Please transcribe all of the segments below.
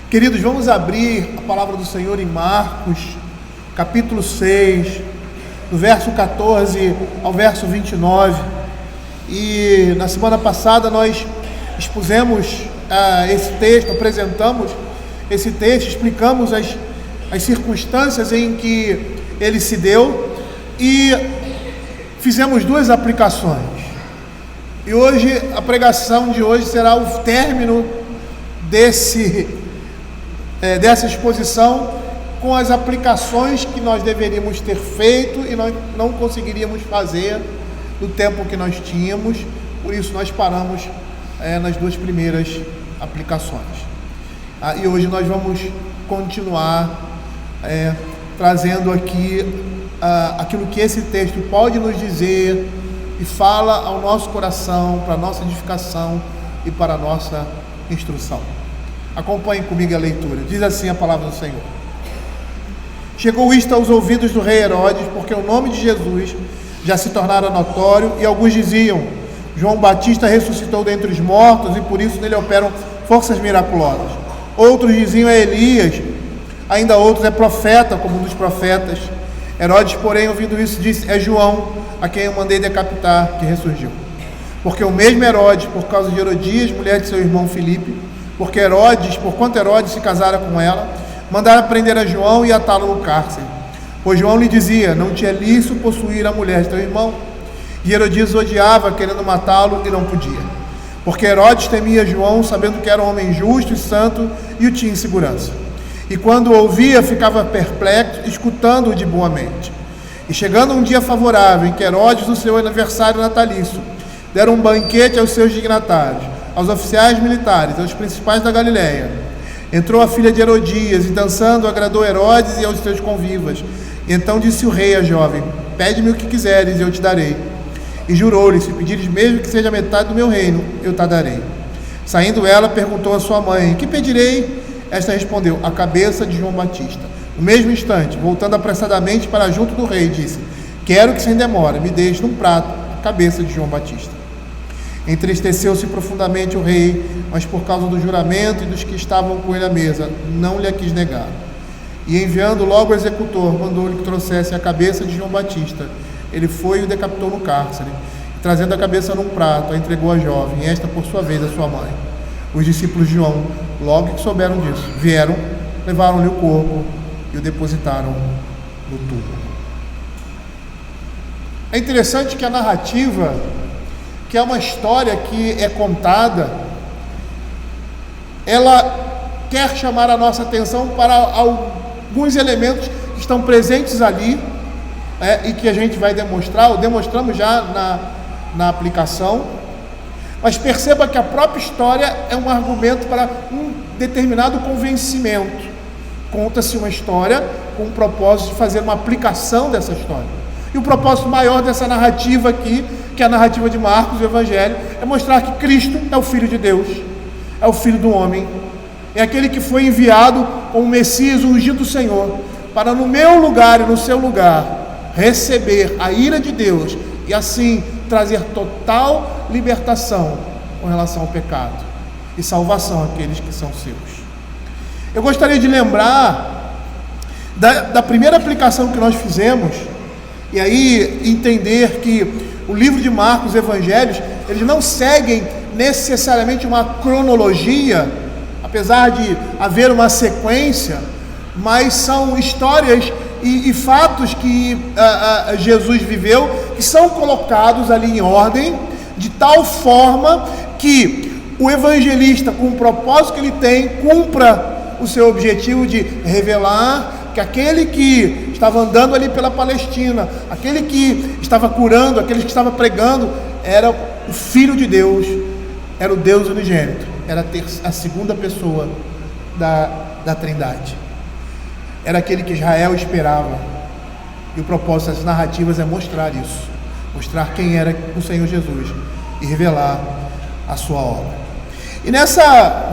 Queridos, vamos abrir a palavra do Senhor em Marcos, capítulo 6, do verso 14 ao verso 29. E na semana passada nós expusemos esse texto, apresentamos esse texto, explicamos as circunstâncias em que ele se deu e fizemos duas aplicações. E hoje, a pregação de hoje será o término dessa exposição com as aplicações que nós deveríamos ter feito e nós não conseguiríamos fazer no tempo que nós tínhamos. Por isso nós paramos nas duas primeiras aplicações. E hoje nós vamos continuar trazendo aqui aquilo que esse texto pode nos dizer e fala ao nosso coração, para a nossa edificação e para a nossa instrução. Acompanhem comigo a leitura. Diz assim a palavra do Senhor: Chegou isto aos ouvidos do rei Herodes, porque o nome de Jesus já se tornara notório, e alguns diziam: João Batista ressuscitou dentre os mortos, e por isso nele operam forças miraculosas. Outros diziam: é Elias. Ainda outros: é profeta, como um dos profetas. Herodes, porém, ouvindo isso, disse: é João, a quem eu mandei decapitar, que ressurgiu. Porque o mesmo Herodes, por causa de Herodias, mulher de seu irmão Filipe, porquanto Herodes se casara com ela, mandara prender a João e atá-lo no cárcere. Pois João lhe dizia: não te é lícito possuir a mulher de teu irmão. E Herodias odiava, querendo matá-lo, e não podia. Porque Herodes temia João, sabendo que era um homem justo e santo, e o tinha em segurança. E quando o ouvia, ficava perplexo, escutando-o de boa mente. E chegando um dia favorável, em que Herodes, no seu aniversário natalício, deram um banquete aos seus dignatários, aos oficiais militares, aos principais da Galileia, entrou a filha de Herodias, e dançando agradou Herodes e aos seus convivas. E então disse o rei à jovem: pede-me o que quiseres, e eu te darei. E jurou-lhe: se pedires mesmo que seja metade do meu reino, eu te darei. Saindo ela, perguntou à sua mãe: que pedirei? Esta respondeu: a cabeça de João Batista. No mesmo instante, voltando apressadamente para junto do rei, disse: quero que sem demora me deixe num prato a cabeça de João Batista. Entristeceu-se profundamente o rei, mas por causa do juramento e dos que estavam com ele à mesa, não lhe a quis negar. E enviando logo o executor, mandou-lhe que trouxesse a cabeça de João Batista. Ele foi e o decapitou no cárcere, e trazendo a cabeça num prato, a entregou à jovem, e esta por sua vez a sua mãe. Os discípulos de João, logo que souberam disso, vieram, levaram-lhe o corpo e o depositaram no túmulo. É interessante que a narrativa, que é uma história que é contada, ela quer chamar a nossa atenção para alguns elementos que estão presentes ali, e que a gente vai demonstrar, ou demonstramos já na aplicação. Mas perceba que a própria história é um argumento para um determinado convencimento. Conta-se uma história com o propósito de fazer uma aplicação dessa história. E o propósito maior dessa narrativa aqui, que é a narrativa de Marcos, o Evangelho, é mostrar que Cristo é o Filho de Deus, é o Filho do homem, é aquele que foi enviado como Messias, o ungido do Senhor, para no meu lugar e no seu lugar receber a ira de Deus e assim trazer total libertação com relação ao pecado e salvação àqueles que são seus. Eu gostaria de lembrar da primeira aplicação que nós fizemos, e aí entender que o livro de Marcos, os Evangelhos, eles não seguem necessariamente uma cronologia, apesar de haver uma sequência, mas são histórias e fatos que Jesus viveu, que são colocados ali em ordem, de tal forma que o evangelista, com o propósito que ele tem, cumpra o seu objetivo de revelar que aquele que estava andando ali pela Palestina, aquele que estava curando, aquele que estava pregando, era o Filho de Deus, era o Deus unigênito, era a segunda pessoa da Trindade. Era aquele que Israel esperava. E o propósito das narrativas é mostrar isso, mostrar quem era o Senhor Jesus e revelar a sua obra. E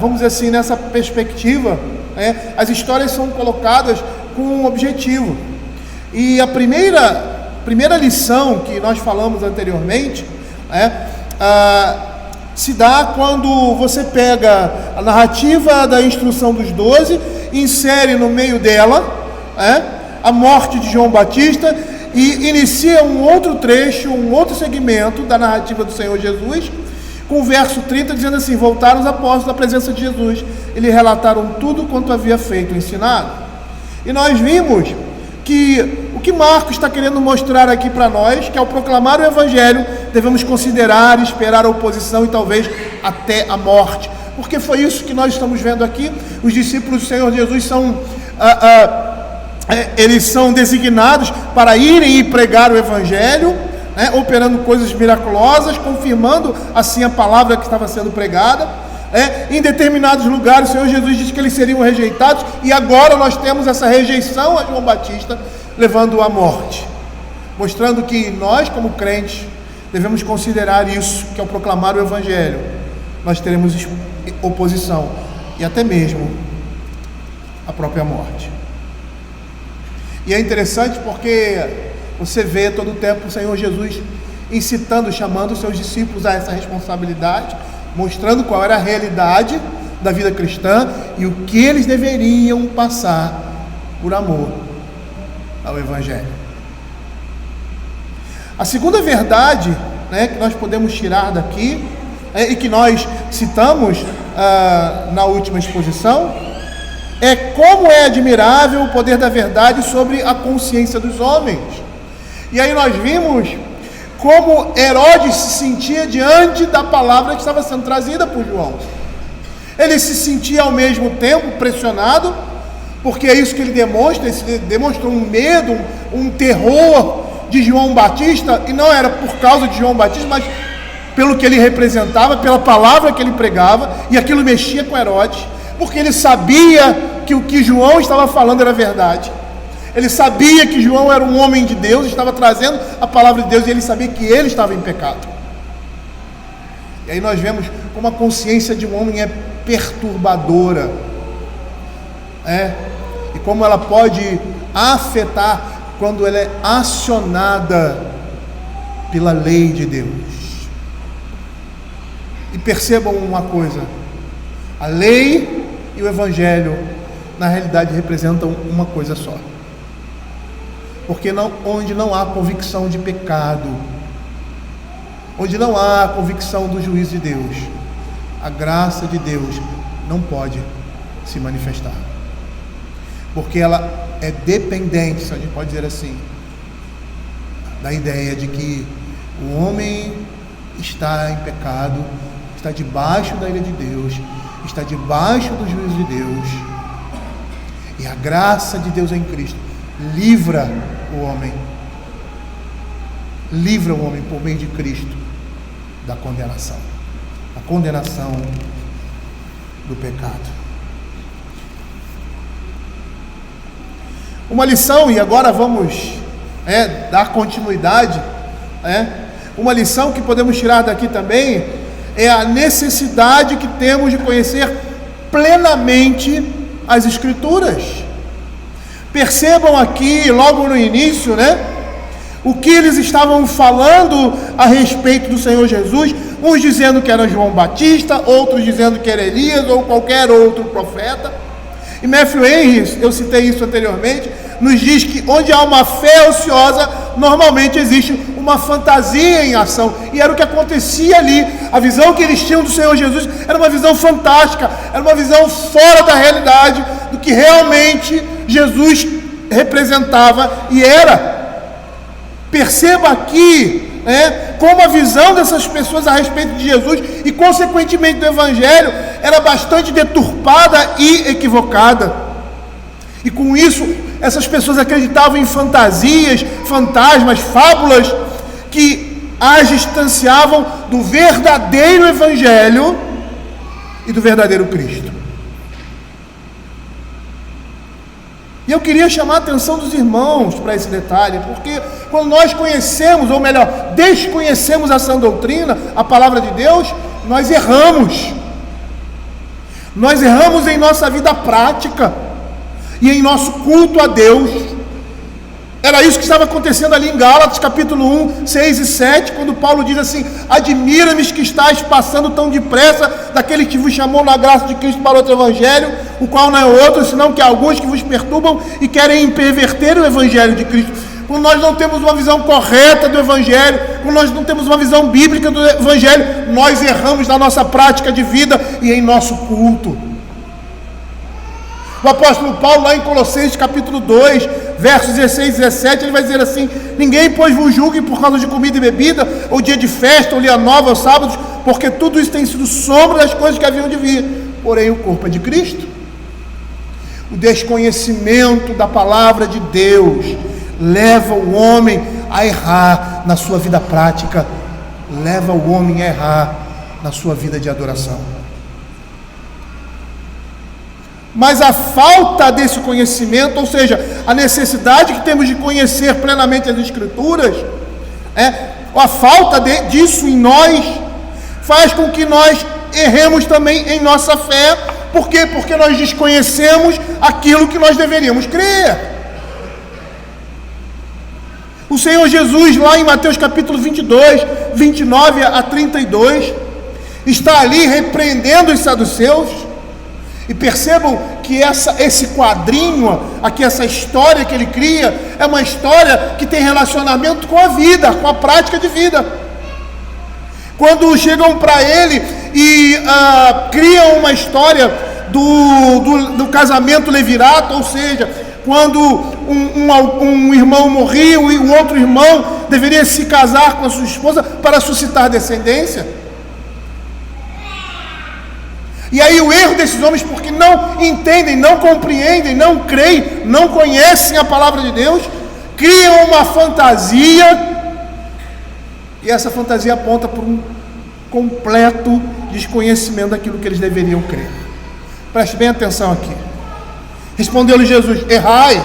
vamos dizer assim, nessa perspectiva, as histórias são colocadas com um objetivo. E a primeira lição que nós falamos anteriormente se dá quando você pega a narrativa da instrução dos 12, insere no meio dela a morte de João Batista e inicia um outro trecho, um outro segmento da narrativa do Senhor Jesus, com o verso 30 dizendo assim: voltaram os apóstolos à presença de Jesus e lhe relataram tudo quanto havia feito e ensinado. E nós vimos que o que Marcos está querendo mostrar aqui para nós, que ao proclamar o Evangelho, devemos considerar e esperar a oposição e talvez até a morte, porque foi isso que nós estamos vendo aqui. Os discípulos do Senhor Jesus eles são designados para irem e pregar o Evangelho, operando coisas miraculosas, confirmando assim a palavra que estava sendo pregada. Em determinados lugares o Senhor Jesus disse que eles seriam rejeitados, e agora nós temos essa rejeição a João Batista, levando-o à morte, mostrando que nós, como crentes, devemos considerar isso, que ao proclamar o Evangelho nós teremos oposição e até mesmo a própria morte. E é interessante porque você vê todo o tempo o Senhor Jesus incitando, chamando os seus discípulos a essa responsabilidade, mostrando qual era a realidade da vida cristã e o que eles deveriam passar por amor ao Evangelho. A segunda verdade, que nós podemos tirar daqui, e que nós citamos na última exposição, é como é admirável o poder da verdade sobre a consciência dos homens. E aí nós vimos como Herodes se sentia diante da palavra que estava sendo trazida por João. Ele se sentia ao mesmo tempo pressionado, porque é isso que ele demonstra. Ele demonstra um medo, um terror de João Batista, e não era por causa de João Batista, mas pelo que ele representava, pela palavra que ele pregava, e aquilo mexia com Herodes, porque ele sabia que o que João estava falando era verdade. Ele sabia que João era um homem de Deus, estava trazendo a palavra de Deus, e ele sabia que ele estava em pecado. E aí nós vemos como a consciência de um homem é perturbadora, e como ela pode afetar quando ela é acionada pela lei de Deus. E percebam uma coisa: a lei e o Evangelho na realidade representam uma coisa só. Porque onde não há convicção de pecado, onde não há convicção do juízo de Deus, a graça de Deus não pode se manifestar. Porque ela é dependente, se a gente pode dizer assim, da ideia de que o homem está em pecado, está debaixo da ira de Deus, está debaixo do juízo de Deus, e a graça de Deus em Cristo livra o homem por meio de Cristo da condenação, a condenação do pecado. Uma lição, e agora vamos dar continuidade, uma lição que podemos tirar daqui também é a necessidade que temos de conhecer plenamente as Escrituras. Percebam aqui, logo no início, o que eles estavam falando a respeito do Senhor Jesus, uns dizendo que era João Batista, outros dizendo que era Elias ou qualquer outro profeta. E Matthew Henry, eu citei isso anteriormente, nos diz que onde há uma fé ociosa, normalmente existe uma fantasia em ação. E era o que acontecia ali. A visão que eles tinham do Senhor Jesus era uma visão fantástica, era uma visão fora da realidade, do que realmente Jesus representava e era. Perceba aqui como a visão dessas pessoas a respeito de Jesus e consequentemente do Evangelho era bastante deturpada e equivocada. E com isso essas pessoas acreditavam em fantasias, fantasmas, fábulas que as distanciavam do verdadeiro Evangelho e do verdadeiro Cristo. E eu queria chamar a atenção dos irmãos para esse detalhe, porque quando nós conhecemos, ou melhor, desconhecemos a sã doutrina, a palavra de Deus, nós erramos. Nós erramos em nossa vida prática e em nosso culto a Deus. Era isso que estava acontecendo ali em Gálatas, capítulo 1, 6 e 7, quando Paulo diz assim: admira-me que estáis passando tão depressa daquele que vos chamou na graça de Cristo para outro evangelho, o qual não é outro, senão que há alguns que vos perturbam e querem perverter o evangelho de Cristo. Quando nós não temos uma visão correta do evangelho, quando nós não temos uma visão bíblica do evangelho, nós erramos na nossa prática de vida e em nosso culto. O apóstolo Paulo, lá em Colossenses capítulo 2, versos 16 e 17, ele vai dizer assim: ninguém, pois, vos julgue por causa de comida e bebida, ou dia de festa, ou dia nova, ou sábados, porque tudo isso tem sido sombra das coisas que haviam de vir. Porém, o corpo é de Cristo. O desconhecimento da palavra de Deus leva o homem a errar na sua vida prática, leva o homem a errar na sua vida de adoração. Mas a falta desse conhecimento, ou seja, a necessidade que temos de conhecer plenamente as Escrituras, a falta disso em nós, faz com que nós erremos também em nossa fé. Por quê? Porque nós desconhecemos aquilo que nós deveríamos crer. O Senhor Jesus, lá em Mateus capítulo 22, 29 a 32, está ali repreendendo os saduceus. E percebam que esse quadrinho, aqui, essa história que ele cria, é uma história que tem relacionamento com a vida, com a prática de vida. Quando chegam para ele e criam uma história do casamento levirato, ou seja, quando um irmão morria e o outro irmão deveria se casar com a sua esposa para suscitar descendência. E aí o erro desses homens, porque não entendem, não compreendem, não creem, não conhecem a palavra de Deus, criam uma fantasia, e essa fantasia aponta para um completo desconhecimento daquilo que eles deveriam crer. Preste bem atenção aqui. Respondeu-lhe Jesus: errais,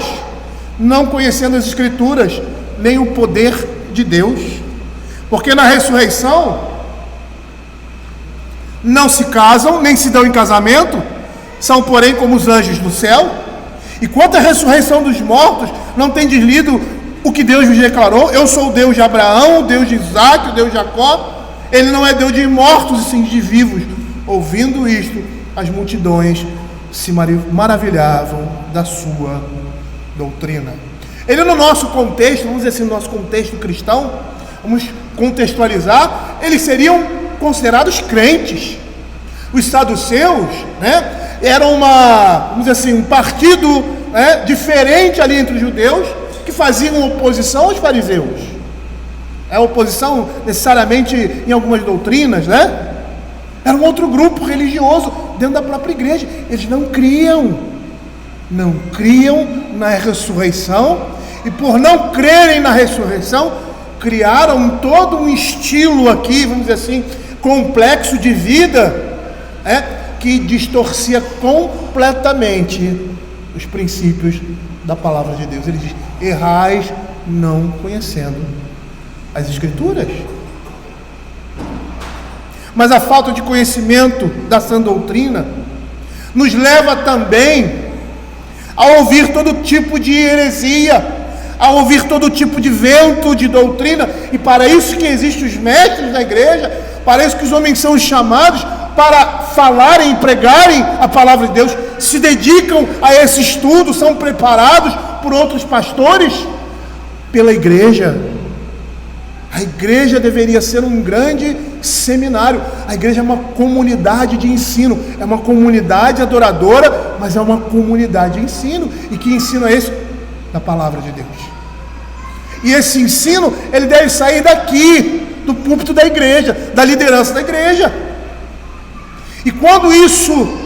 não conhecendo as Escrituras, nem o poder de Deus, porque na ressurreição não se casam, nem se dão em casamento, são, porém, como os anjos do céu. E quanto à ressurreição dos mortos, não tendes lido o que Deus vos declarou? Eu sou o Deus de Abraão, o Deus de Isaac, o Deus de Jacó. Ele não é Deus de mortos, e sim de vivos. Ouvindo isto, as multidões se maravilhavam da sua doutrina. Ele, no nosso contexto, vamos dizer assim, no nosso contexto cristão, vamos contextualizar, eles seriam considerados crentes. Os saduceus, eram vamos dizer assim, um partido diferente ali entre os judeus, que faziam oposição aos fariseus. Oposição necessariamente em algumas doutrinas, Era um outro grupo religioso dentro da própria igreja. Eles não criam na ressurreição, e por não crerem na ressurreição, criaram todo um estilo aqui, vamos dizer assim, complexo de vida, que distorcia completamente os princípios da palavra de Deus. Ele diz: errais não conhecendo as Escrituras. Mas a falta de conhecimento da sã doutrina nos leva também a ouvir todo tipo de heresia, a ouvir todo tipo de vento de doutrina. E para isso que existem os mestres da igreja, para isso que os homens são chamados para falarem e pregarem a palavra de Deus, se dedicam a esse estudo, são preparados por outros pastores, pela igreja. A igreja deveria ser um grande seminário. A igreja é uma comunidade de ensino, é uma comunidade adoradora, mas é uma comunidade de ensino. E que ensino é esse? Da palavra de Deus. E esse ensino, ele deve sair daqui, do púlpito da igreja, da liderança da igreja. E quando isso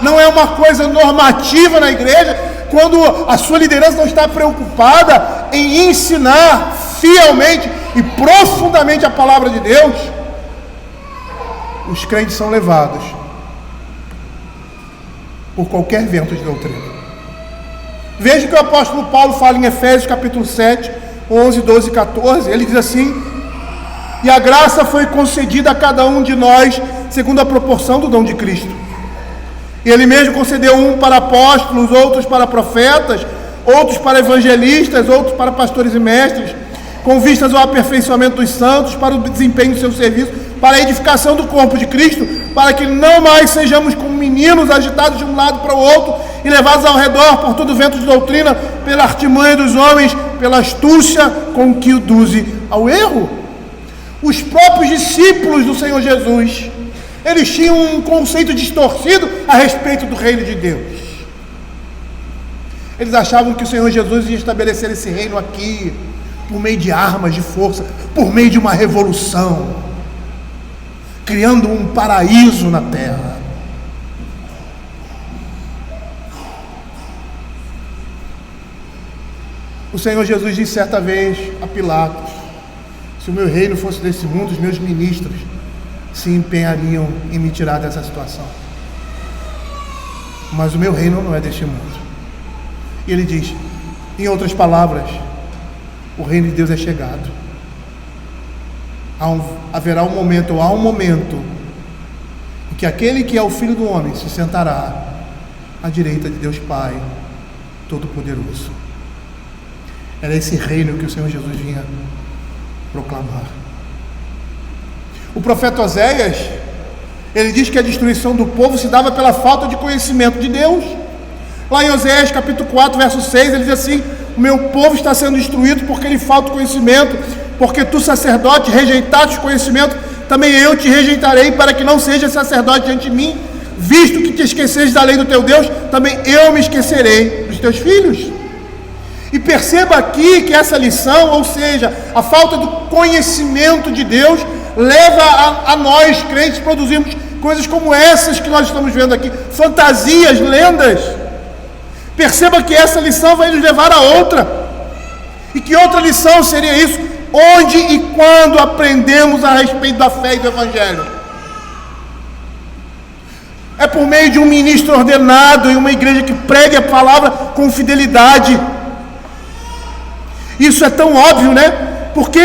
não é uma coisa normativa na igreja, quando a sua liderança não está preocupada em ensinar fielmente e profundamente a palavra de Deus, os crentes são levados por qualquer vento de doutrina. Veja o que o apóstolo Paulo fala em Efésios capítulo 7, 11, 12 e 14. Ele diz assim: e a graça foi concedida a cada um de nós segundo a proporção do dom de Cristo. E ele mesmo concedeu um para apóstolos, outros para profetas, outros para evangelistas, outros para pastores e mestres, com vistas ao aperfeiçoamento dos santos, para o desempenho do seu serviço, para a edificação do corpo de Cristo, para que não mais sejamos como meninos agitados de um lado para o outro e levados ao redor por todo vento de doutrina, pela artimanha dos homens, pela astúcia com que induzem ao erro. Os próprios discípulos do Senhor Jesus, eles tinham um conceito distorcido a respeito do reino de Deus. Eles achavam que o Senhor Jesus ia estabelecer esse reino aqui, por meio de armas de força, por meio de uma revolução, criando um paraíso na terra. O Senhor Jesus disse certa vez a Pilatos: se o meu reino fosse desse mundo, os meus ministros se empenhariam em me tirar dessa situação. Mas o meu reino não é deste mundo. E ele diz, em outras palavras, o reino de Deus é chegado. Há um momento em que aquele que é o Filho do Homem se sentará à direita de Deus Pai Todo-Poderoso. Era esse reino que o Senhor Jesus vinha proclamar. O profeta Oséias, ele diz que a destruição do povo se dava pela falta de conhecimento de Deus. Lá em Oséias capítulo 4, verso 6, ele diz assim: o meu povo está sendo destruído porque lhe falta conhecimento, porque tu, sacerdote, rejeitaste o conhecimento, também eu te rejeitarei, para que não sejas sacerdote diante de mim, visto que te esqueceres da lei do teu Deus, também eu me esquecerei dos teus filhos. E perceba aqui que essa lição, ou seja, a falta do conhecimento de Deus, leva a nós, crentes, produzirmos coisas como essas que nós estamos vendo aqui, fantasias, lendas. Perceba que essa lição vai nos levar a outra. E que outra lição seria isso? Onde e quando aprendemos a respeito da fé e do Evangelho? É por meio de um ministro ordenado em uma igreja que pregue a palavra com fidelidade. Isso é tão óbvio, né? Por que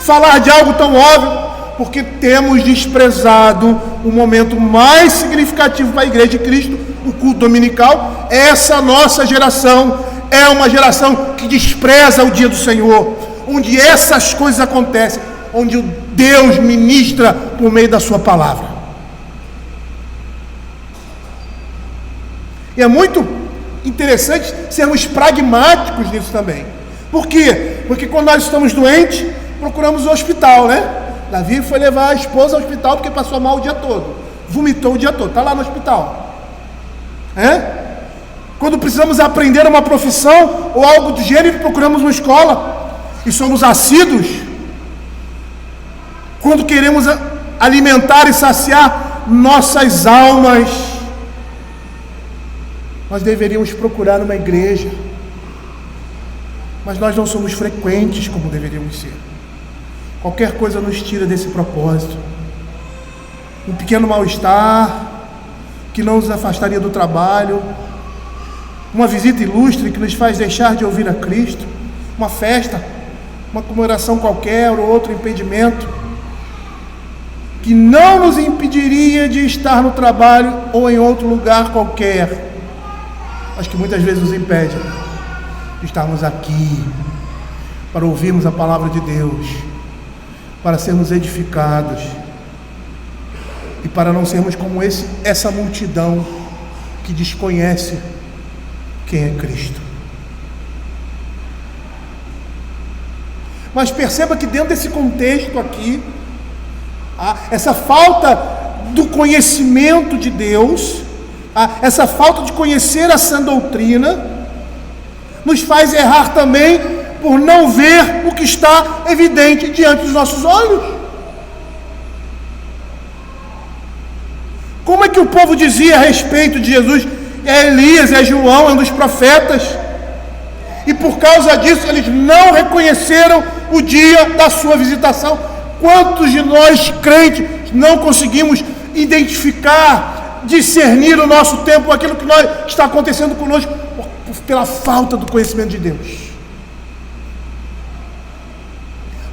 falar de algo tão óbvio? Porque temos desprezado o momento mais significativo para a igreja de Cristo, o culto dominical. Essa nossa geração é uma geração que despreza o dia do Senhor, onde essas coisas acontecem, onde Deus ministra por meio da sua palavra. E é muito interessante sermos pragmáticos nisso também. Por quê? Porque quando nós estamos doentes, procuramos o hospital, né? Davi foi levar a esposa ao hospital porque passou mal o dia todo, vomitou o dia todo, está lá no hospital. Quando precisamos aprender uma profissão ou algo do gênero, procuramos uma escola e somos assíduos. Quando queremos alimentar e saciar nossas almas, nós deveríamos procurar uma igreja, mas nós não somos frequentes como deveríamos ser. Qualquer coisa nos tira desse propósito. Um pequeno mal-estar que não nos afastaria do trabalho, uma visita ilustre que nos faz deixar de ouvir a Cristo, uma festa, uma comemoração qualquer ou outro impedimento que não nos impediria de estar no trabalho ou em outro lugar qualquer, mas que muitas vezes nos impede de estarmos aqui para ouvirmos a palavra de Deus, para sermos edificados e para não sermos como essa multidão que desconhece quem é Cristo. Mas perceba que dentro desse contexto aqui, essa falta do conhecimento de Deus, essa falta de conhecer a sã doutrina, nos faz errar também por não ver o que está evidente diante dos nossos olhos. Como é que o povo dizia a respeito de Jesus? É Elias, é João, é um dos profetas. E por causa disso eles não reconheceram o dia da sua visitação. Quantos de nós crentes não conseguimos identificar, discernir o nosso tempo, aquilo que está acontecendo conosco, pela falta do conhecimento de Deus?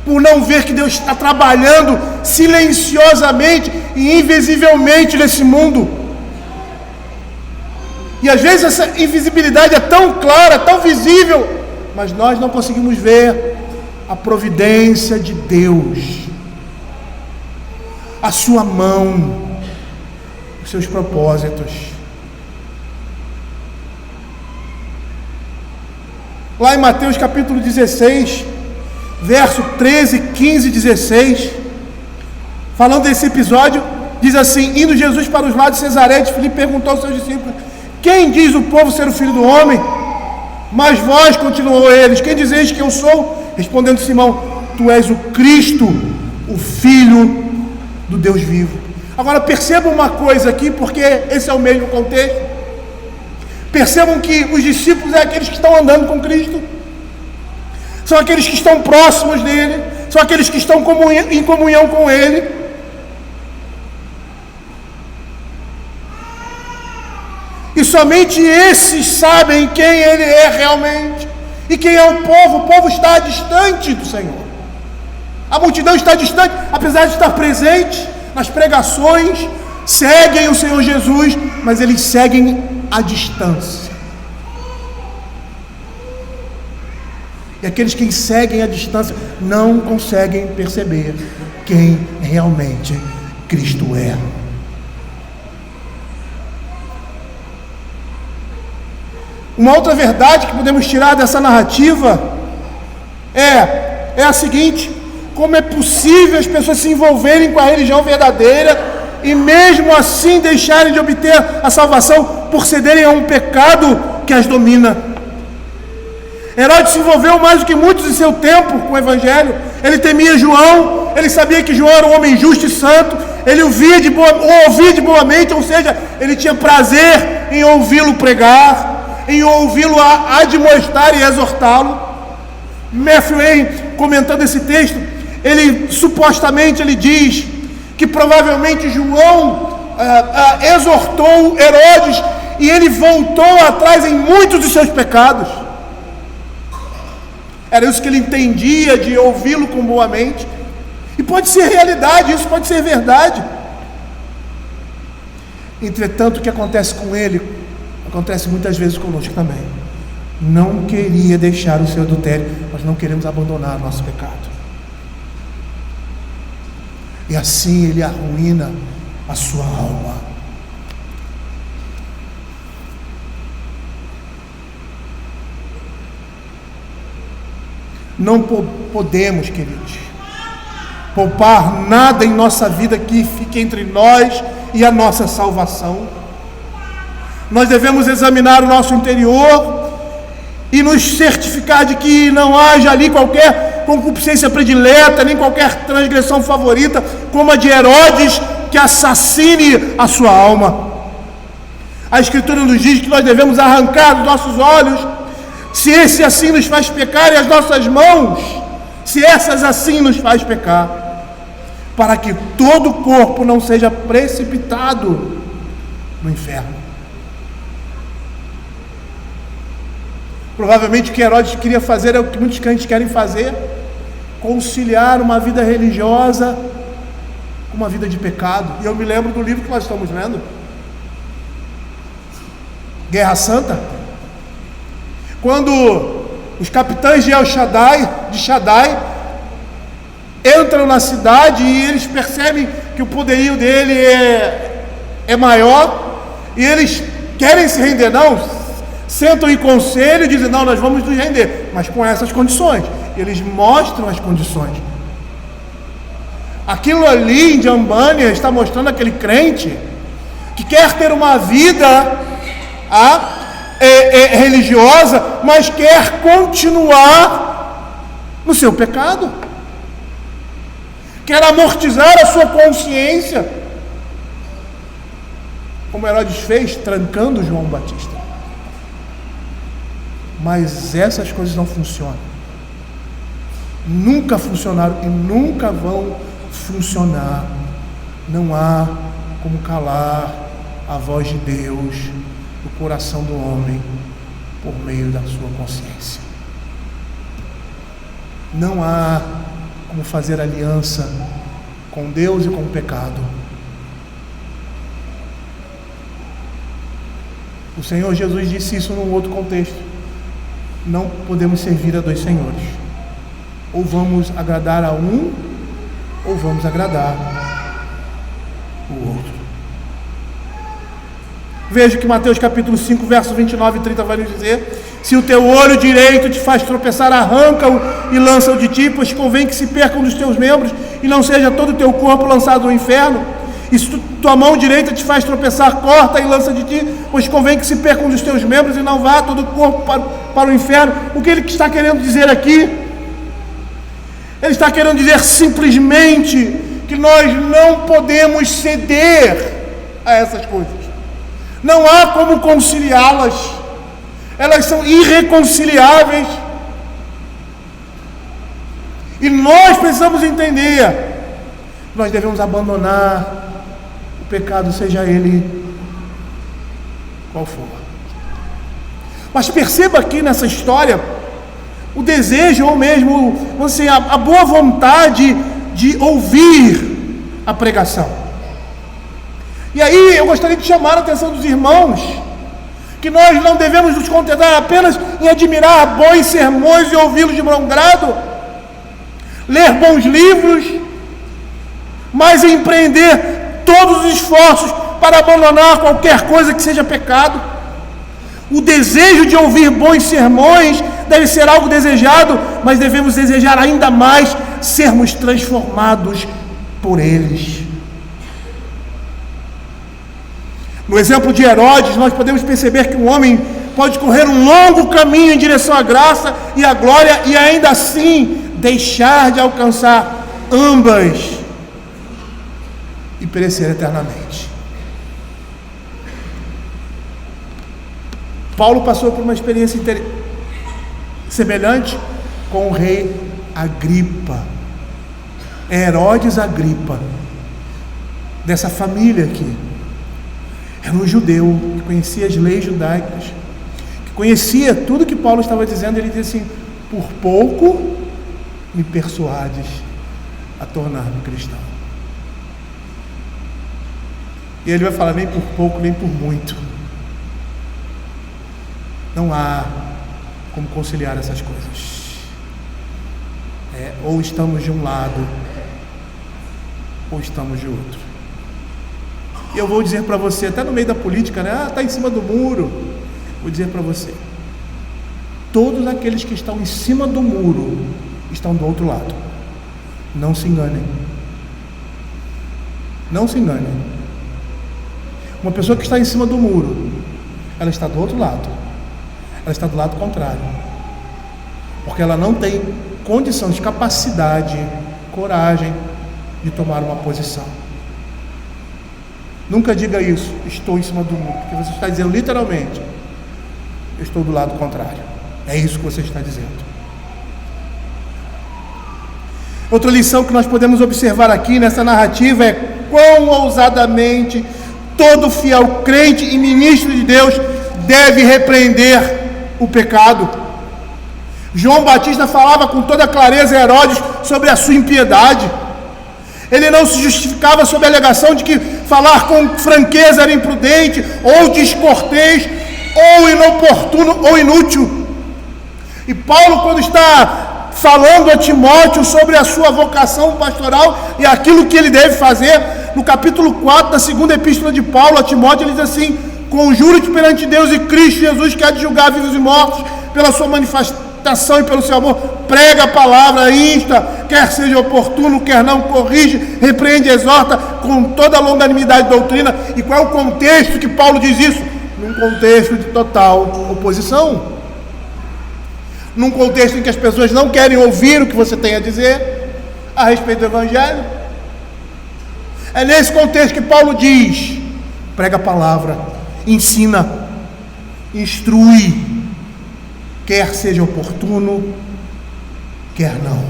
Por não ver que Deus está trabalhando silenciosamente e invisivelmente nesse mundo. E às vezes essa invisibilidade é tão clara, tão visível, mas nós não conseguimos ver a providência de Deus, a sua mão, os seus propósitos. Lá em Mateus capítulo 16, verso 13, 15 e 16, falando desse episódio, diz assim: indo Jesus para os lados de Cesaré de Filipe, perguntou aos seus discípulos: quem diz o povo ser o Filho do Homem? Mas vós, continuou eles, quem dizeis que eu sou? Respondendo Simão: tu és o Cristo, o Filho do Deus vivo. Agora percebam uma coisa aqui, porque esse é o mesmo contexto. Percebam que os discípulos são aqueles que estão andando com Cristo, são aqueles que estão próximos dele, são aqueles que estão em comunhão com ele. E somente esses sabem quem ele é realmente e quem é o povo. O povo está distante do Senhor. A multidão está distante, apesar de estar presente nas pregações, seguem o Senhor Jesus, mas eles seguem à distância. E aqueles que seguem à distância não conseguem perceber quem realmente Cristo é. Uma outra verdade que podemos tirar dessa narrativa é a seguinte: como é possível as pessoas se envolverem com a religião verdadeira e mesmo assim deixarem de obter a salvação por cederem a um pecado que as domina. Herodes se envolveu mais do que muitos em seu tempo com o Evangelho. Ele temia João, ele sabia que João era um homem justo e santo, ele ouvia de boa mente, ou seja, ele tinha prazer em ouvi-lo pregar, em ouvi-lo admoestar e exortá-lo. Matthew Henry, comentando esse texto, ele supostamente diz que provavelmente João exortou Herodes e ele voltou atrás em muitos dos seus pecados. Era isso que ele entendia de ouvi-lo com boa mente. E pode ser realidade, isso pode ser verdade. Entretanto, o que acontece com ele acontece muitas vezes conosco também. Não queria deixar o seu adultério, nós não queremos abandonar o nosso pecado. E assim ele arruína a sua alma. Não podemos, queridos, poupar nada em nossa vida que fique entre nós e a nossa salvação. Nós devemos examinar o nosso interior e nos certificar de que não haja ali qualquer concupiscência predileta, nem qualquer transgressão favorita, como a de Herodes, que assassine a sua alma. A Escritura nos diz que nós devemos arrancar dos nossos olhos, se esse assim nos faz pecar, e as nossas mãos, se essas assim nos faz pecar, para que todo o corpo não seja precipitado no inferno. Provavelmente o que Herodes queria fazer é o que muitos crentes querem fazer: conciliar uma vida religiosa com uma vida de pecado. E eu me lembro do livro que nós estamos lendo, Guerra Santa, quando os capitães de Shaddai entram na cidade e eles percebem que o poderio dele é maior, e eles querem se render. Não, sentam em conselho e dizem: não, nós vamos nos render, mas com essas condições. Eles mostram as condições. Aquilo ali em Jambânia está mostrando aquele crente que quer ter uma vida religiosa, mas quer continuar no seu pecado, quer amortizar a sua consciência, como Herodes fez, trancando João Batista. Mas essas coisas não funcionam, nunca funcionaram e nunca vão funcionar. Não há como calar a voz de Deus no coração do homem por meio da sua consciência. Não há como fazer aliança com Deus e com o pecado. O Senhor Jesus disse isso num outro contexto. Não podemos servir a dois senhores. Ou vamos agradar a um, ou vamos agradar o outro. Veja que Mateus capítulo 5, versos 29 e 30 vai nos dizer: se o teu olho direito te faz tropeçar, arranca-o e lança-o de ti, pois convém que se percam dos teus membros e não seja todo o teu corpo lançado no inferno. E se tua mão direita te faz tropeçar, corta e lança de ti, pois convém que se percam dos teus membros e não vá todo o corpo para o inferno. O que ele está querendo dizer aqui? Ele está querendo dizer simplesmente que nós não podemos ceder a essas coisas. Não há como conciliá-las. Elas são irreconciliáveis. E nós precisamos entender que nós devemos abandonar o pecado, seja ele qual for. Mas perceba aqui nessa história o desejo, ou mesmo assim, a boa vontade de ouvir a pregação. E aí eu gostaria de chamar a atenção dos irmãos que nós não devemos nos contentar apenas em admirar bons sermões e ouvi-los de bom grado, ler bons livros, mas empreender todos os esforços para abandonar qualquer coisa que seja pecado. O desejo de ouvir bons sermões deve ser algo desejado, mas devemos desejar ainda mais sermos transformados por eles. No exemplo de Herodes, nós podemos perceber que um homem pode correr um longo caminho em direção à graça e à glória e ainda assim deixar de alcançar ambas e perecer eternamente. Paulo passou por uma experiência semelhante com o rei Agripa. Herodes Agripa, dessa família aqui. Era um judeu que conhecia as leis judaicas, que conhecia tudo que Paulo estava dizendo. Ele disse assim: por pouco me persuades a tornar-me cristão. E ele vai falar: nem por pouco, nem por muito. Não há como conciliar essas coisas. Ou estamos de um lado, ou estamos de outro. E eu vou dizer para você, até no meio da política, né? Está em cima do muro. Vou dizer para você: todos aqueles que estão em cima do muro estão do outro lado. Não se enganem. Não se enganem. Uma pessoa que está em cima do muro, ela está do outro lado. Ela está do lado contrário. Porque ela não tem condição de capacidade, coragem de tomar uma posição. Nunca diga isso: estou em cima do muro, porque você está dizendo literalmente: eu estou do lado contrário. É isso que você está dizendo. Outra lição que nós podemos observar aqui nessa narrativa é quão ousadamente todo fiel crente e ministro de Deus deve repreender o pecado. João Batista falava com toda clareza a Herodes sobre a sua impiedade. Ele não se justificava sob a alegação de que falar com franqueza era imprudente, ou descortês, ou inoportuno, ou inútil. E Paulo, quando está falando a Timóteo sobre a sua vocação pastoral e aquilo que ele deve fazer, no capítulo 4 da segunda epístola de Paulo a Timóteo, ele diz assim: conjuro-te perante Deus e Cristo Jesus, que há de julgar vivos e mortos, pela sua manifestação e pelo seu amor, prega a palavra, insta, quer seja oportuno, quer não, corrige, repreende, exorta com toda a longanimidade de doutrina. E qual é o contexto que Paulo diz isso? Num contexto de total oposição, num contexto em que as pessoas não querem ouvir o que você tem a dizer a respeito do Evangelho. É nesse contexto que Paulo diz: prega a palavra, ensina, instrui, quer seja oportuno, quer não.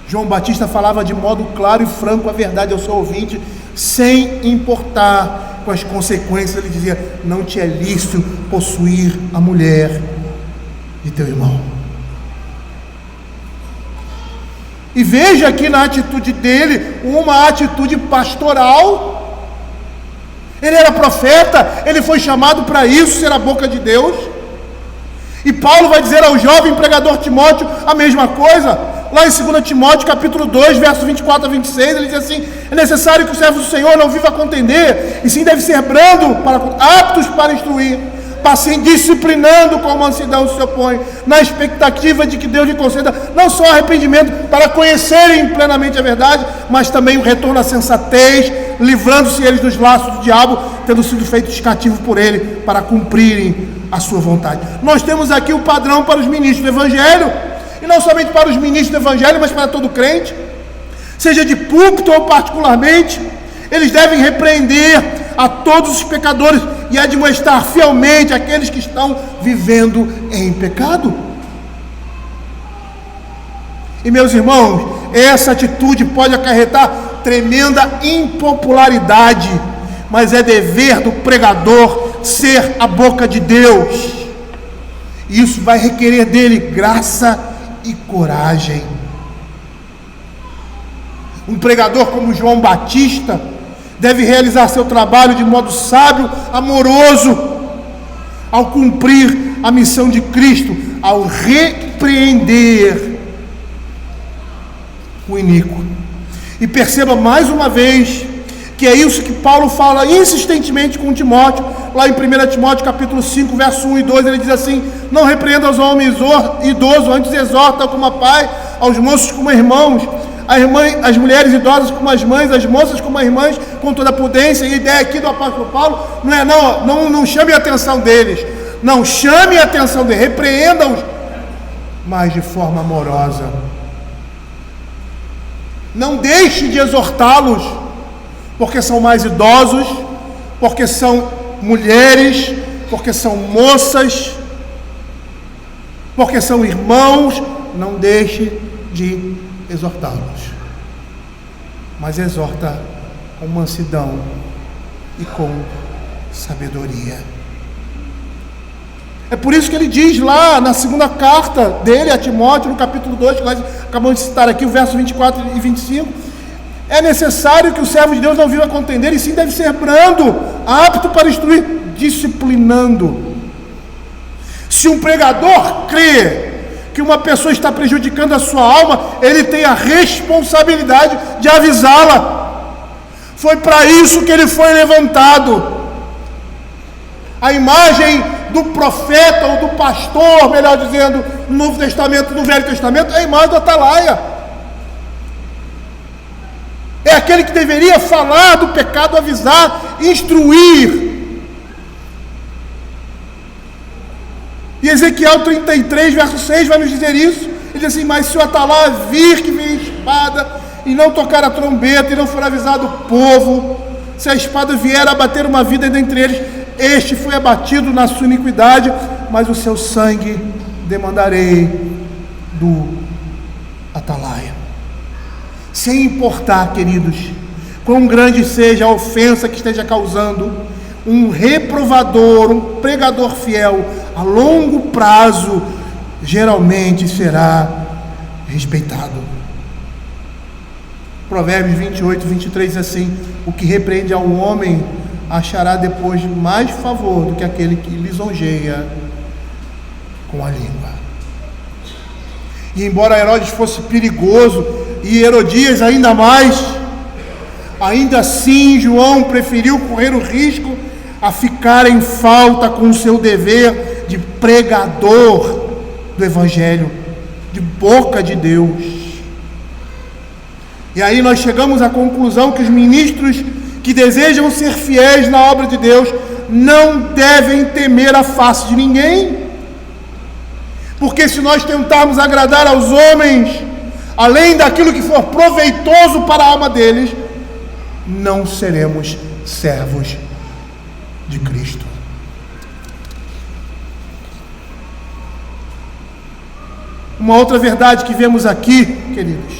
João Batista falava de modo claro e franco a verdade ao seu ouvinte, sem importar com as consequências. Ele dizia: não te é lícito possuir a mulher de teu irmão. E veja aqui na atitude dele uma atitude pastoral Ele era profeta, ele foi chamado para isso, ser a boca de Deus. E Paulo vai dizer ao jovem pregador Timóteo a mesma coisa. Lá em 2 Timóteo capítulo 2, versos 24 a 26, ele diz assim: é necessário que o servo do Senhor não viva a contender, e sim deve ser brando, aptos para instruir, assim disciplinando com mansidão se opõe, na expectativa de que Deus lhe conceda não só arrependimento para conhecerem plenamente a verdade, mas também o retorno à sensatez, livrando-se eles dos laços do diabo, tendo sido feitos cativos por ele, para cumprirem a sua vontade. Nós temos aqui o padrão para os ministros do Evangelho, e não somente para os ministros do Evangelho, mas para todo crente, seja de púlpito ou particularmente. Eles devem repreender a todos os pecadores e admoestar fielmente aqueles que estão vivendo em pecado. E meus irmãos, essa atitude pode acarretar tremenda impopularidade, mas é dever do pregador ser a boca de Deus. Isso vai requerer dele graça e coragem. Um pregador como João Batista deve realizar seu trabalho de modo sábio, amoroso, ao cumprir a missão de Cristo, ao repreender o iníquo. E perceba mais uma vez que é isso que Paulo fala insistentemente com Timóteo, lá em 1 Timóteo capítulo 5, verso 1 e 2, ele diz assim: não repreenda os homens idosos, antes exorta como a pai, aos moços como irmãos, as mulheres idosas como as mães, as moças como as irmãs, com toda a prudência. E a ideia aqui do apóstolo Paulo não chame a atenção deles, não chame a atenção deles, repreenda-os, mas de forma amorosa. Não deixe de exortá-los, porque são mais idosos, porque são mulheres, porque são moças, porque são irmãos. Não deixe de exortá-los, mas exorta com mansidão e com sabedoria. É por isso que ele diz lá na segunda carta dele a Timóteo, no capítulo 2, que nós acabamos de citar aqui, o verso 24 e 25, é necessário que o servo de Deus não viva a contender, e sim deve ser brando, apto para instruir, disciplinando. Se um pregador crê que uma pessoa está prejudicando a sua alma, ele tem a responsabilidade de avisá-la. Foi para isso que ele foi levantado. A imagem do profeta ou do pastor, melhor dizendo, no Novo Testamento, no Velho Testamento, é a imagem do atalaia. É aquele que deveria falar do pecado, avisar, instruir. E Ezequiel 33, verso 6 vai nos dizer isso. Ele diz assim: mas se o atalaia vir que vem espada, e não tocar a trombeta, e não for avisado o povo, se a espada vier a bater uma vida dentre eles, este foi abatido na sua iniquidade, mas o seu sangue demandarei do atalaia. Sem importar, queridos, quão grande seja a ofensa que esteja causando, um reprovador, um pregador fiel, a longo prazo, geralmente será respeitado. Provérbios 28, 23 diz assim: o que repreende ao homem achará depois mais favor do que aquele que lisonjeia com a língua. E embora Herodes fosse perigoso, e Herodias ainda mais, ainda assim João preferiu correr o risco a ficar em falta com o seu dever de pregador do Evangelho, de boca de Deus. E aí nós chegamos à conclusão que os ministros que desejam ser fiéis na obra de Deus não devem temer a face de ninguém, porque se nós tentarmos agradar aos homens, além daquilo que for proveitoso para a alma deles, não seremos servos de Cristo. Uma outra verdade que vemos aqui, queridos,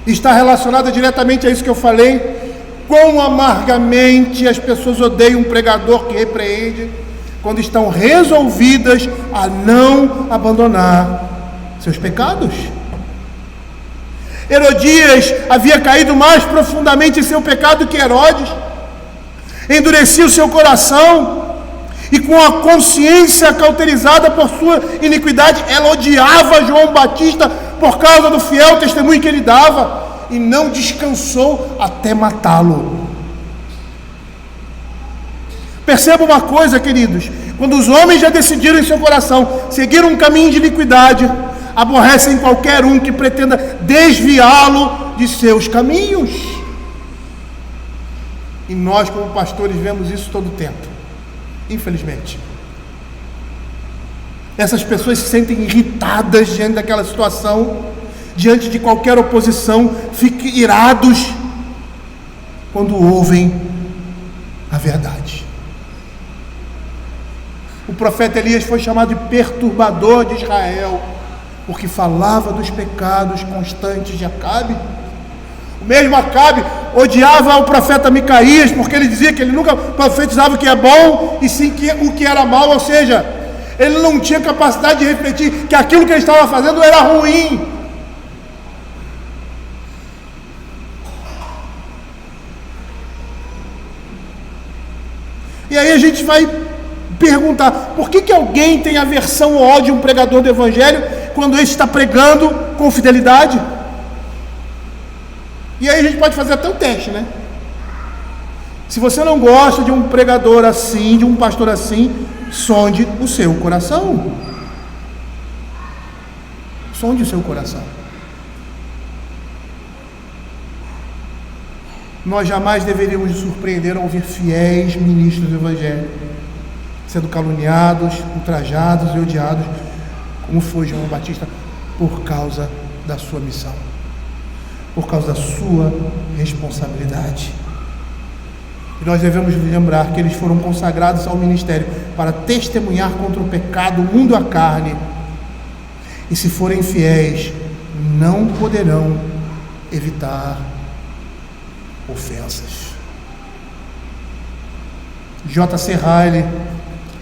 está relacionada diretamente a isso que eu falei: quão amargamente as pessoas odeiam um pregador que repreende, quando estão resolvidas a não abandonar seus pecados. Herodias havia caído mais profundamente em seu pecado que Herodes. endurecia o seu coração, e com a consciência cauterizada por sua iniquidade, ela odiava João Batista por causa do fiel testemunho que ele dava, e não descansou até matá-lo. Perceba uma coisa, queridos: quando os homens já decidiram em seu coração seguir um caminho de iniquidade, aborrecem qualquer um que pretenda desviá-lo de seus caminhos. E nós, como pastores, vemos isso todo o tempo, infelizmente. Essas pessoas se sentem irritadas diante daquela situação, diante de qualquer oposição, ficam irados quando ouvem a verdade. O profeta Elias foi chamado de perturbador de Israel, porque falava dos pecados constantes de Acabe. O mesmo Acabe odiava o profeta Micaías, porque ele dizia que ele nunca profetizava o que é bom, e sim o que era mal, ou seja, ele não tinha capacidade de refletir que aquilo que ele estava fazendo era ruim. E aí a gente vai perguntar: por que alguém tem aversão ou ódio a um pregador do Evangelho quando ele está pregando com fidelidade? E aí a gente pode fazer até um teste, né? Se você não gosta de um pregador assim, de um pastor assim, sonde o seu coração. Sonde o seu coração. Nós jamais deveríamos nos surpreender ao ouvir fiéis ministros do Evangelho sendo caluniados, ultrajados e odiados, como foi João Batista, por causa da sua missão, por causa da sua responsabilidade. E nós devemos lembrar que eles foram consagrados ao ministério para testemunhar contra o pecado, o mundo, a carne, e se forem fiéis, não poderão evitar ofensas. J.C. Ryle,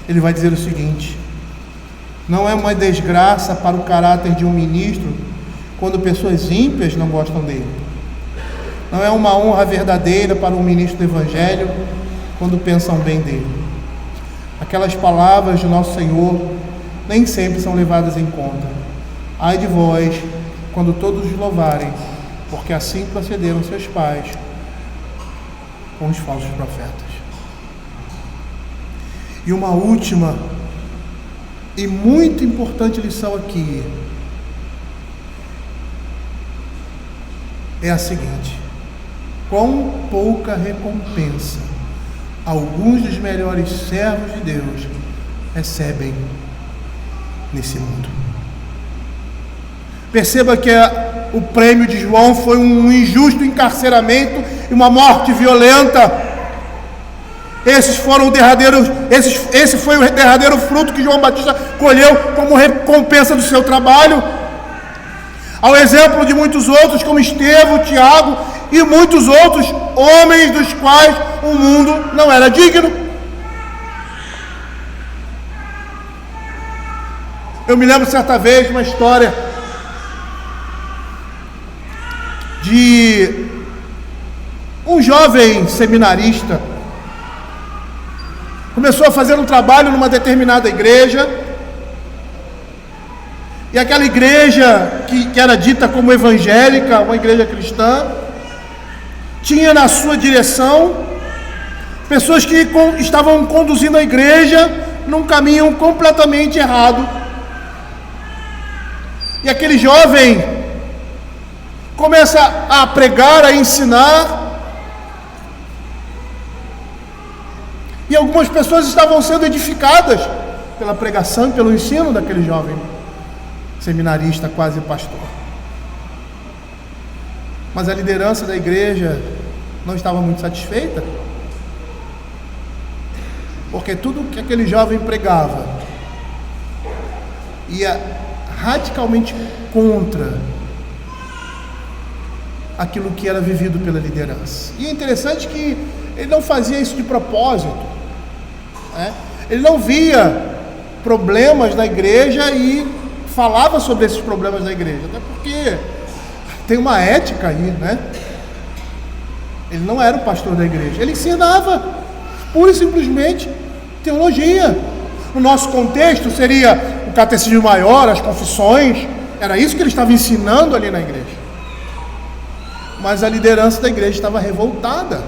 ele vai dizer o seguinte: não é uma desgraça para o caráter de um ministro quando pessoas ímpias não gostam dele. Não é uma honra verdadeira para um ministro do Evangelho quando pensam bem dele. Aquelas palavras de nosso Senhor nem sempre são levadas em conta. Ai de vós, quando todos os louvarem, porque assim procederam seus pais com os falsos profetas. E uma última e muito importante lição aqui é a seguinte: quão pouca recompensa alguns dos melhores servos de Deus recebem nesse mundo. Perceba que o prêmio de João foi um injusto encarceramento e uma morte violenta. Esse foi o derradeiro fruto que João Batista colheu como recompensa do seu trabalho, ao exemplo de muitos outros, como Estevão, Tiago e muitos outros homens dos quais o mundo não era digno. Eu me lembro certa vez de uma história de um jovem seminarista. Começou a fazer um trabalho numa determinada igreja, e aquela igreja que era dita como evangélica, uma igreja cristã, tinha na sua direção pessoas que estavam conduzindo a igreja num caminho completamente errado. E aquele jovem começa a pregar, a ensinar, e algumas pessoas estavam sendo edificadas pela pregação e pelo ensino daquele jovem seminarista, quase pastor. Mas a liderança da igreja não estava muito satisfeita, porque tudo que aquele jovem pregava ia radicalmente contra aquilo que era vivido pela liderança. E é interessante que ele não fazia isso de propósito, né? Ele não via problemas na igreja e falava sobre esses problemas da igreja, até porque tem uma ética aí, né? Ele não era o pastor da igreja, ele ensinava, pura e simplesmente teologia. No nosso contexto seria o catecismo maior, as confissões, era isso que ele estava ensinando ali na igreja. Mas a liderança da igreja estava revoltada.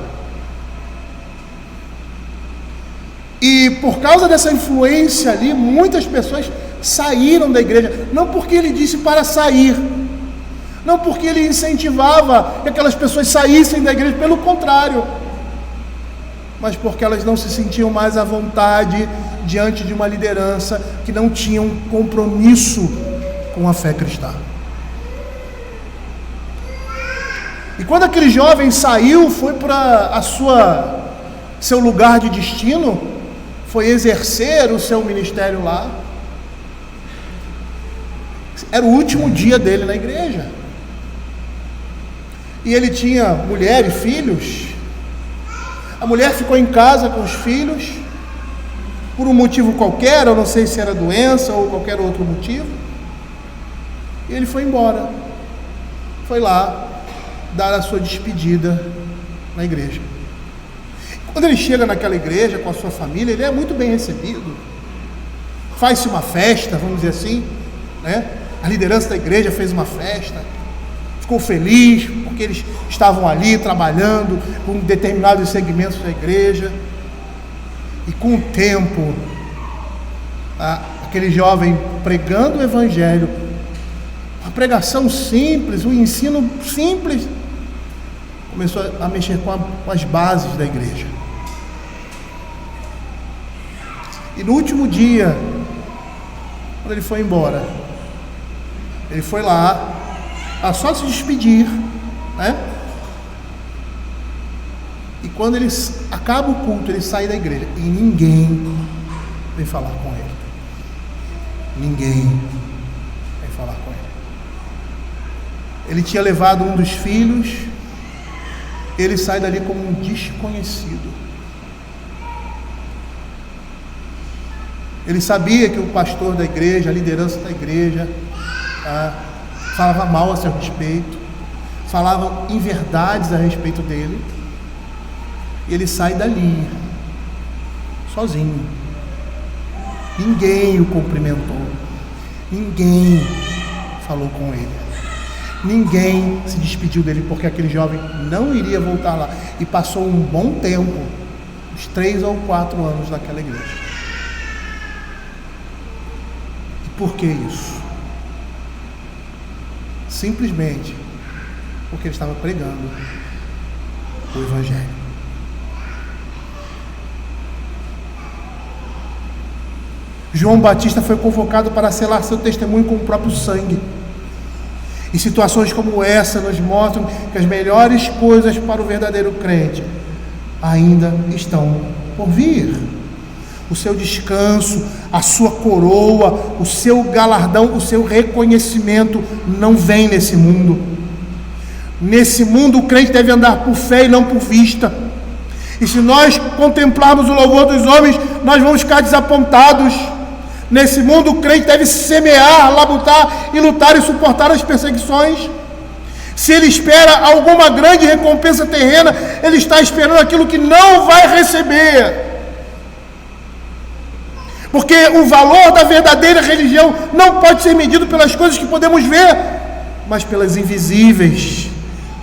E por causa dessa influência ali, muitas pessoas saíram da igreja, não porque ele disse para sair, não porque ele incentivava que aquelas pessoas saíssem da igreja, pelo contrário, mas porque elas não se sentiam mais à vontade diante de uma liderança que não tinha um compromisso com a fé cristã. E quando aquele jovem saiu, foi para seu lugar de destino, foi exercer o seu ministério lá, era o último dia dele na igreja, e ele tinha mulher e filhos. A mulher ficou em casa com os filhos, por um motivo qualquer, eu não sei se era doença ou qualquer outro motivo, e ele foi embora, foi lá dar a sua despedida na igreja. Quando ele chega naquela igreja com a sua família, ele é muito bem recebido, faz-se uma festa, vamos dizer assim, né? A liderança da igreja fez uma festa, ficou feliz, porque eles estavam ali trabalhando com determinados segmentos da igreja, e com o tempo, aquele jovem pregando o evangelho, uma pregação simples, um ensino simples, começou a mexer com as bases da igreja. E no último dia, quando ele foi embora, ele foi lá, só se despedir, né? E quando ele acaba o culto, ele sai da igreja e ninguém vem falar com ele. Ninguém vem falar com ele. Ele tinha levado um dos filhos, ele sai dali como um desconhecido. Ele sabia que o pastor da igreja, a liderança da igreja, falava mal a seu respeito, falavam inverdades a respeito dele, e ele sai dali, sozinho. Ninguém o cumprimentou, ninguém falou com ele, ninguém se despediu dele, porque aquele jovem não iria voltar lá, e passou um bom tempo, uns 3 ou 4 anos naquela igreja. E por que isso? Simplesmente porque ele estava pregando o evangelho. João Batista foi convocado para selar seu testemunho com o próprio sangue. E situações como essa nos mostram que as melhores coisas para o verdadeiro crente ainda estão por vir. O seu descanso, a sua coroa, o seu galardão, o seu reconhecimento não vem nesse mundo. Nesse mundo o crente deve andar por fé e não por vista. E se nós contemplarmos o louvor dos homens, nós vamos ficar desapontados. Nesse mundo o crente deve semear, labutar e lutar e suportar as perseguições. Se ele espera alguma grande recompensa terrena, ele está esperando aquilo que não vai receber. Porque o valor da verdadeira religião não pode ser medido pelas coisas que podemos ver, mas pelas invisíveis.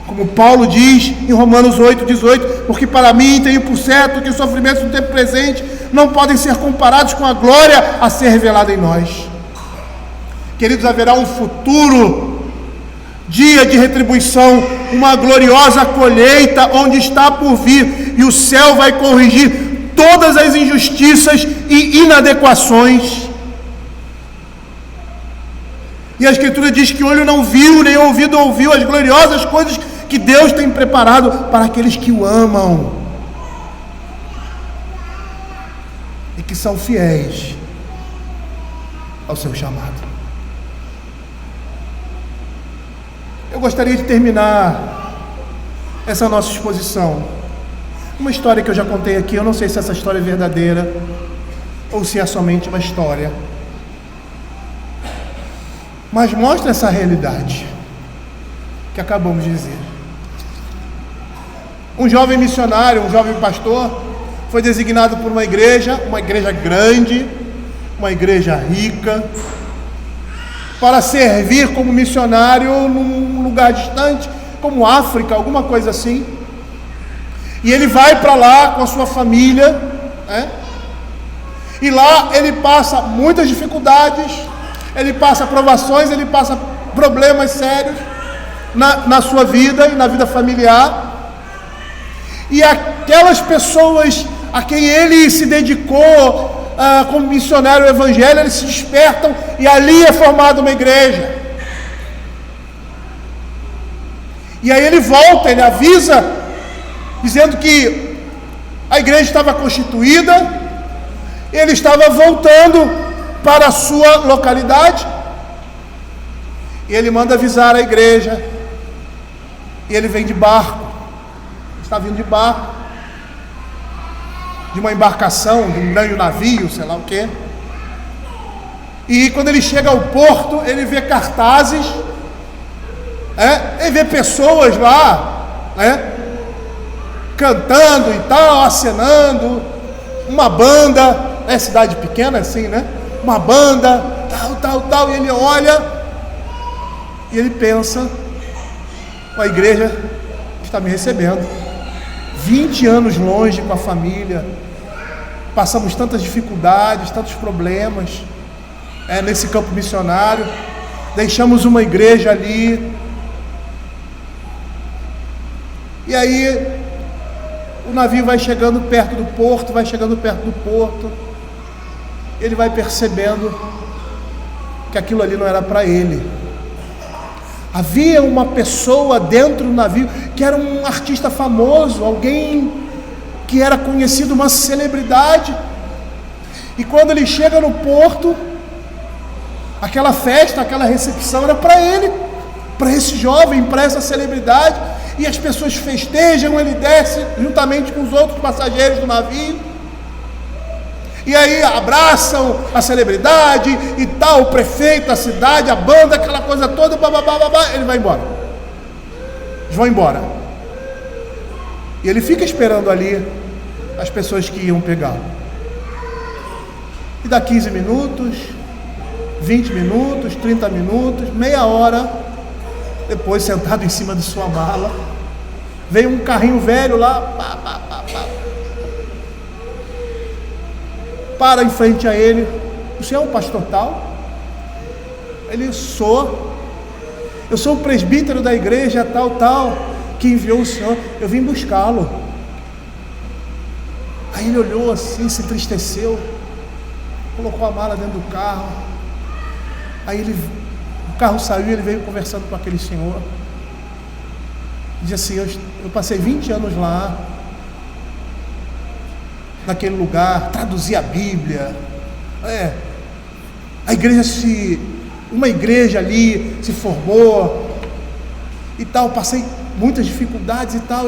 Como Paulo diz em Romanos 8,18, porque para mim tenho por certo que os sofrimentos do tempo presente não podem ser comparados com a glória a ser revelada em nós. Queridos, haverá um futuro dia de retribuição, uma gloriosa colheita onde está por vir, e o céu vai corrigir todas as injustiças e inadequações. E a Escritura diz que olho não viu, nem ouvido ouviu as gloriosas coisas que Deus tem preparado para aqueles que o amam e que são fiéis ao seu chamado. Eu gostaria de terminar essa nossa exposição uma história que eu já contei aqui. Eu não sei se essa história é verdadeira ou se é somente uma história, mas mostra essa realidade que acabamos de dizer. Um jovem missionário, um jovem pastor, foi designado por uma igreja grande, uma igreja rica, para servir como missionário num lugar distante, como África, alguma coisa assim. E ele vai para lá com a sua família, né? E lá ele passa muitas dificuldades, ele passa provações, ele passa problemas sérios na sua vida e na vida familiar. E aquelas pessoas a quem ele se dedicou como missionário ao evangelho, eles se despertam e ali é formada uma igreja. E aí ele volta, ele avisa, dizendo que a igreja estava constituída, ele estava voltando para a sua localidade, e ele manda avisar a igreja, e ele vem de barco, está vindo de barco, de uma embarcação, de um grande navio, sei lá o que. E quando ele chega ao porto, ele vê cartazes, ele vê pessoas lá, cantando e tal, acenando, uma banda, cidade pequena assim, né? Uma banda, tal, e ele olha e ele pensa: a igreja está me recebendo. 20 anos longe com a família, passamos tantas dificuldades, tantos problemas nesse campo missionário, deixamos uma igreja ali, e aí o navio vai chegando perto do porto, ele vai percebendo que aquilo ali não era para ele. Havia uma pessoa dentro do navio que era um artista famoso, alguém que era conhecido, uma celebridade. E quando ele chega no porto, aquela festa, aquela recepção era para ele, para esse jovem, para essa celebridade. E as pessoas festejam, ele desce juntamente com os outros passageiros do navio. E aí abraçam a celebridade e tal, o prefeito, a cidade, a banda, aquela coisa toda, ele vai embora. Eles vão embora. E ele fica esperando ali as pessoas que iam pegá-lo. E dá 15 minutos, 20 minutos, 30 minutos, meia hora depois, sentado em cima de sua mala, veio um carrinho velho lá, para em frente a ele. O senhor é um pastor tal? Ele: sou. Eu sou o presbítero da igreja tal, que enviou o senhor. Eu vim buscá-lo. Aí ele olhou assim, se entristeceu, colocou a mala dentro do carro. Aí o carro saiu e ele veio conversando com aquele senhor. Diz assim: eu passei 20 anos lá, naquele lugar, traduzi a Bíblia, uma igreja ali se formou e tal, passei muitas dificuldades e tal.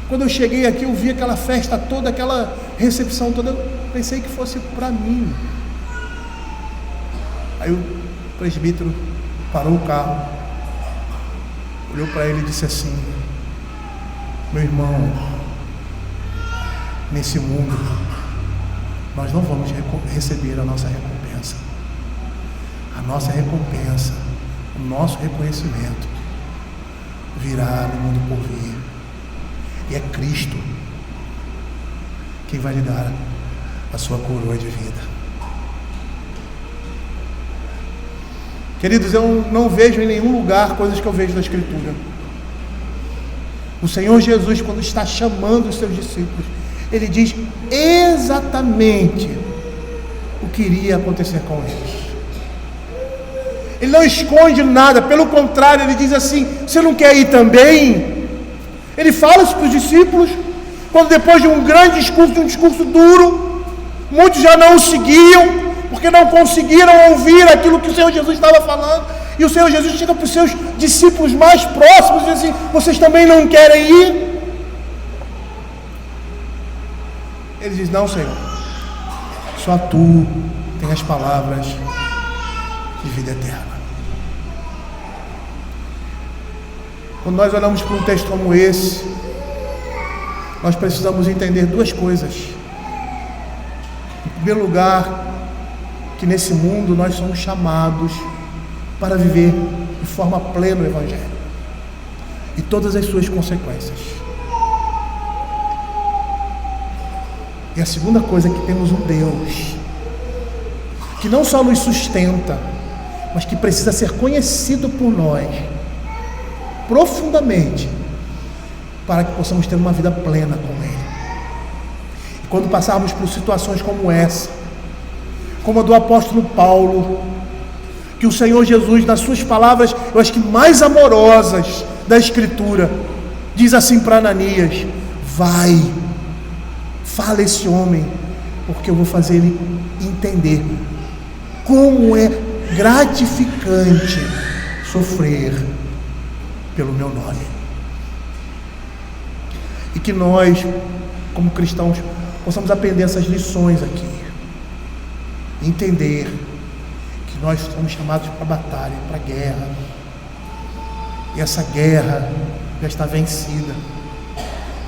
Quando eu cheguei aqui, eu vi aquela festa toda, aquela recepção toda, eu pensei que fosse para mim. Aí o presbítero parou o carro, olhou para ele e disse assim: meu irmão, nesse mundo nós não vamos receber a nossa recompensa. A nossa recompensa, o nosso reconhecimento virá no mundo por vir, e é Cristo quem vai lhe dar a sua coroa de vida. Queridos, eu não vejo em nenhum lugar coisas que eu vejo na Escritura. O Senhor Jesus, quando está chamando os seus discípulos, ele diz exatamente o que iria acontecer com eles. Ele não esconde nada, pelo contrário, ele diz assim: você não quer ir também? Ele fala isso para os discípulos, quando depois de um grande discurso, de um discurso duro, muitos já não o seguiam, porque não conseguiram ouvir aquilo que o Senhor Jesus estava falando. E o Senhor Jesus chega para os seus discípulos mais próximos e diz assim: vocês também não querem ir? Ele diz: não, Senhor, só tu tem as palavras de vida eterna. Quando nós olhamos para um texto como esse, nós precisamos entender duas coisas. Em primeiro lugar, que nesse mundo nós somos chamados para viver de forma plena o Evangelho e todas as suas consequências. E a segunda coisa é que temos um Deus que não só nos sustenta, mas que precisa ser conhecido por nós profundamente, para que possamos ter uma vida plena com Ele. E quando passarmos por situações como essa, como a do apóstolo Paulo, que o Senhor Jesus, nas suas palavras, eu acho que mais amorosas da Escritura, diz assim para Ananias: vai, fala esse homem, porque eu vou fazer ele entender como é gratificante sofrer pelo meu nome. E que nós, como cristãos, possamos aprender essas lições aqui, entender que nós somos chamados para a batalha, para a guerra, e essa guerra já está vencida.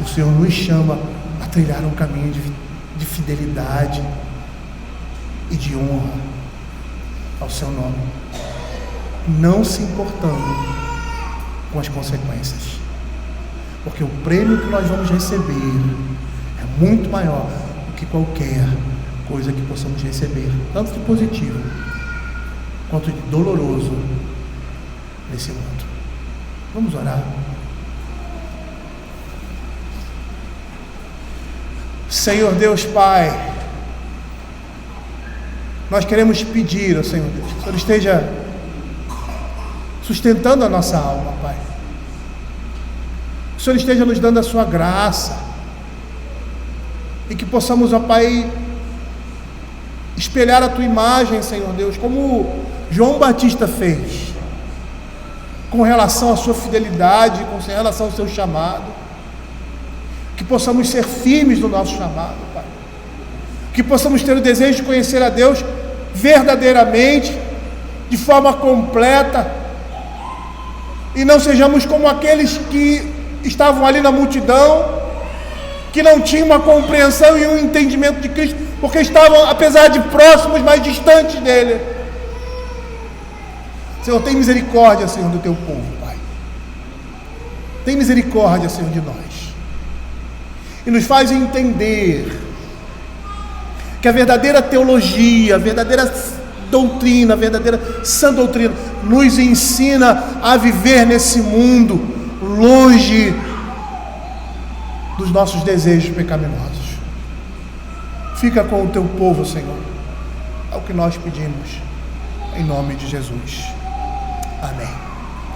O Senhor nos chama a trilhar um caminho de fidelidade e de honra ao seu nome, não se importando com as consequências, porque o prêmio que nós vamos receber é muito maior do que qualquer coisa que possamos receber, tanto de positivo quanto de doloroso nesse mundo. Vamos orar. Senhor Deus Pai, nós queremos pedir ao Senhor Deus que o Senhor esteja sustentando a nossa alma, Pai. Que o Senhor esteja nos dando a sua graça e que possamos, ó Pai, espelhar a tua imagem, Senhor Deus, como João Batista fez, com relação à sua fidelidade, com relação ao seu chamado. Que possamos ser firmes no nosso chamado, Pai. Que possamos ter o desejo de conhecer a Deus verdadeiramente, de forma completa, e não sejamos como aqueles que estavam ali na multidão, que não tinham uma compreensão e um entendimento de Cristo, porque estavam, apesar de próximos, mais distantes dele. Senhor, tem misericórdia, Senhor, do teu povo, Pai. Tem misericórdia, Senhor, de nós, e nos faz entender que a verdadeira teologia, a verdadeira doutrina, a verdadeira sã doutrina nos ensina a viver nesse mundo longe dos nossos desejos pecaminosos. Fica com o teu povo, Senhor, é o que nós pedimos, em nome de Jesus. Amém.